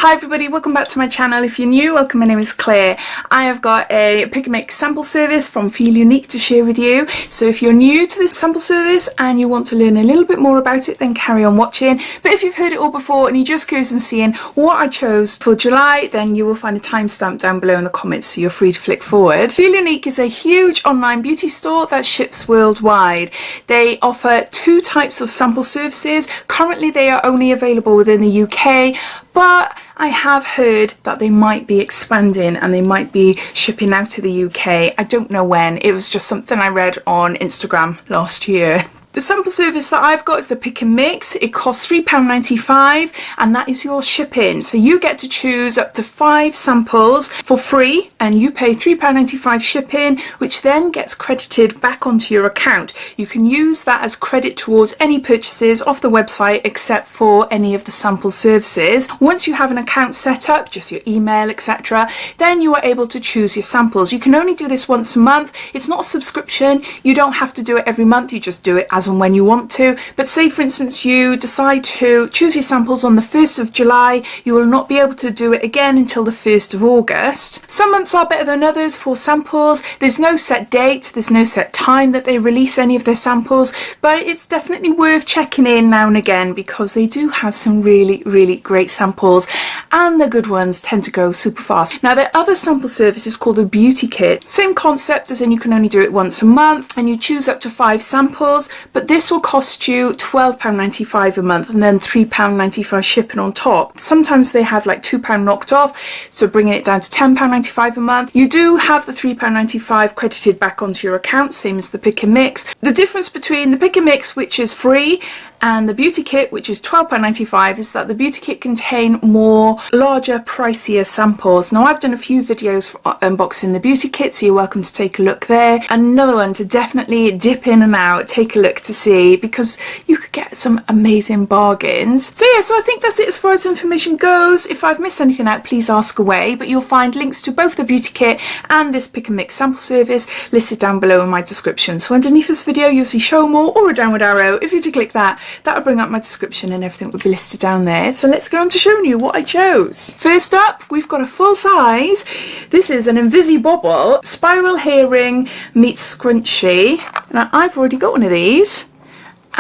Hi everybody, welcome back to my channel. If you're new, welcome, my name is Claire. I have got a pick and mix sample service from Feel Unique to share with you. So if you're new to this sample service and you want to learn a little bit more about it, then carry on watching. But if you've heard it all before and you're just curious and seeing what I chose for July, then you will find a timestamp down below in the comments, so you're free to flick forward. Feel Unique is a huge online beauty store that ships worldwide. They offer two types of sample services. Currently they are only available within the UK, but I have heard that they might be expanding and they might be shipping out to the UK. I don't know when. It was just something I read on Instagram last year. The sample service that I've got is the pick and mix. It costs £3.95 and that is your shipping. So you get to choose up to 5 samples for free and you pay £3.95 shipping, which then gets credited back onto your account. You can use that as credit towards any purchases off the website except for any of the sample services. Once you have an account set up, just your email, etc., then you are able to choose your samples. You can only do this once a month. It's not a subscription. You don't have to do it every month. You just do it as and when you want to. But say for instance you decide to choose your samples on the 1st of July, you will not be able to do it again until the 1st of August. Some months are better than others for samples. There's no set date, there's no set time that they release any of their samples, but it's definitely worth checking in now and again because they do have some really great samples and the good ones tend to go super fast. Now their other sample service is called a beauty kit. Same concept as in you can only do it once a month and you choose up to 5 samples, but this will cost you £12.95 a month and then £3.95 shipping on top. Sometimes they have like £2 knocked off, so bringing it down to £10.95 a month. You do have the £3.95 credited back onto your account, same as the pick and mix. The difference between the pick and mix, which is free, and the beauty kit, which is £12.95, is that the beauty kit contain more larger, pricier samples. Now I've done a few videos for unboxing the beauty kit, so you're welcome to take a look there. Another one to definitely dip in and out, take a look to see, because you could get some amazing bargains. So yeah, so I think that's it as far as information goes. If I've missed anything out, please ask away, but you'll find links to both the beauty kit and this pick and mix sample service listed down below in my description. So underneath this video you'll see show more or a downward arrow. If you were to click that, that'll bring up my description and everything will be listed down there. So let's get on to showing you what I chose. First up, we've got a full size. This is an Invisibobble spiral hair ring meets scrunchie. Now I've already got one of these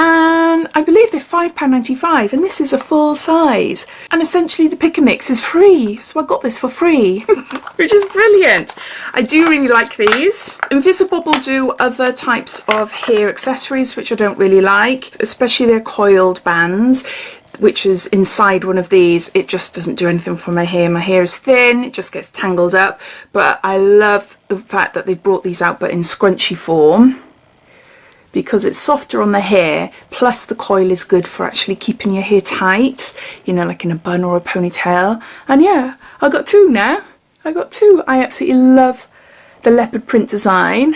and I believe they're £5.95 and this is a full size. And essentially the pick and mix is free, so I got this for free, which is brilliant. I do really like these. Invisibobble do other types of hair accessories which I don't really like, especially their coiled bands, which is inside one of these. It just doesn't do anything for my hair. My hair is thin, it just gets tangled up, but I love the fact that they've brought these out but in scrunchy form, because it's softer on the hair, plus the coil is good for actually keeping your hair tight, you know, like in a bun or a ponytail. And yeah, I got 2 now. I got 2. I absolutely love the leopard print design.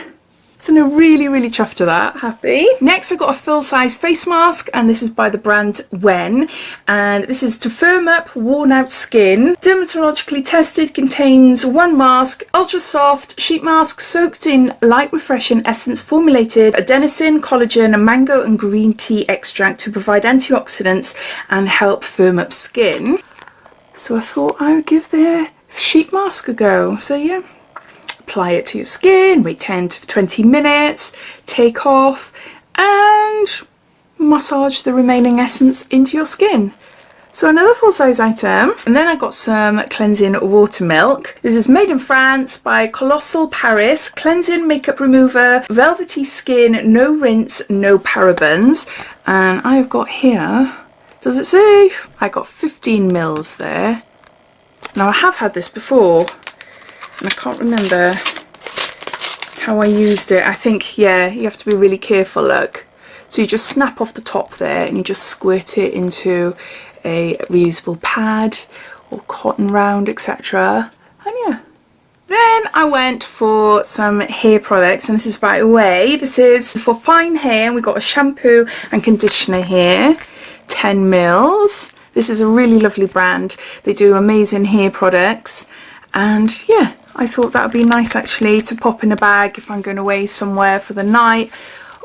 So I'm really chuffed to that, happy. Next I've got a full size face mask and this is by the brand Wen, and this is to firm up worn out skin. Dermatologically tested, contains 1 mask, ultra soft sheet mask soaked in light refreshing essence formulated adenosine, collagen and mango and green tea extract to provide antioxidants and help firm up skin. So I thought I would give their sheet mask a go. So yeah, apply it to your skin, wait 10 to 20 minutes, take off and massage the remaining essence into your skin. So another full size item. And then I got some cleansing water milk. This is made in France by Colossal Paris. Cleansing makeup remover, velvety skin, no rinse, no parabens. And I've got here, does it say? I got 15 mils there. Now I have had this before and I can't remember how I used it. I think, yeah, you have to be really careful, look. So you just snap off the top there and you just squirt it into a reusable pad or cotton round, etc. And yeah. Then I went for some hair products, and this is by Away. This is for fine hair. We got a shampoo and conditioner here, 10 mils. This is a really lovely brand. They do amazing hair products, and yeah, I thought that would be nice actually to pop in a bag if I'm going away somewhere for the night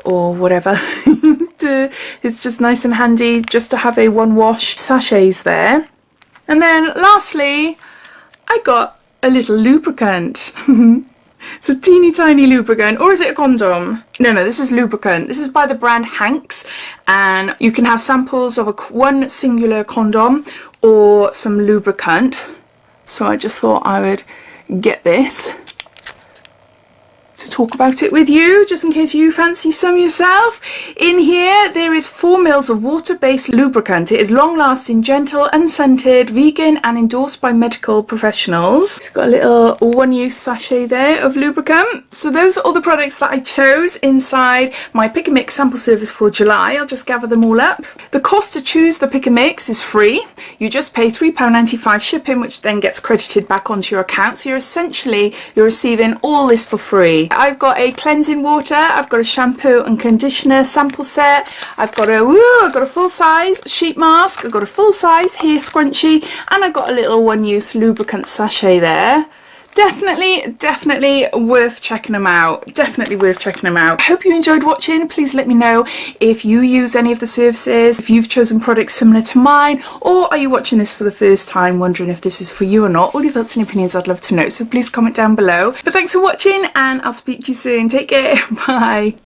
or whatever. It's just nice and handy just to have a one wash sachets there. And then lastly, I got a little lubricant. It's a teeny tiny lubricant, or is it a condom? No, this is lubricant. This is by the brand Hanks, and you can have samples of one singular condom or some lubricant. So I just thought I would get this to talk about it with you, just in case you fancy some yourself. In here there is 4 mils of water-based lubricant. It is long-lasting, gentle, unscented, vegan and endorsed by medical professionals. It's got a little one-use sachet there of lubricant. So those are all the products that I chose inside my Pick and Mix sample service for July. I'll just gather them all up. The cost to choose the Pick and Mix is free. You just pay £3.95 shipping, which then gets credited back onto your account. So you're receiving all this for free. I've got a cleansing water, I've got a shampoo and conditioner sample set, I've got a full size sheet mask, I've got a full size hair scrunchie, and I've got a little one-use lubricant sachet there. Definitely worth checking them out. Definitely worth checking them out. I hope you enjoyed watching. Please let me know if you use any of the services, if you've chosen products similar to mine, or are you watching this for the first time wondering if this is for you or not. All your thoughts and opinions I'd love to know, so please comment down below. But thanks for watching, and I'll speak to you soon. Take care. Bye.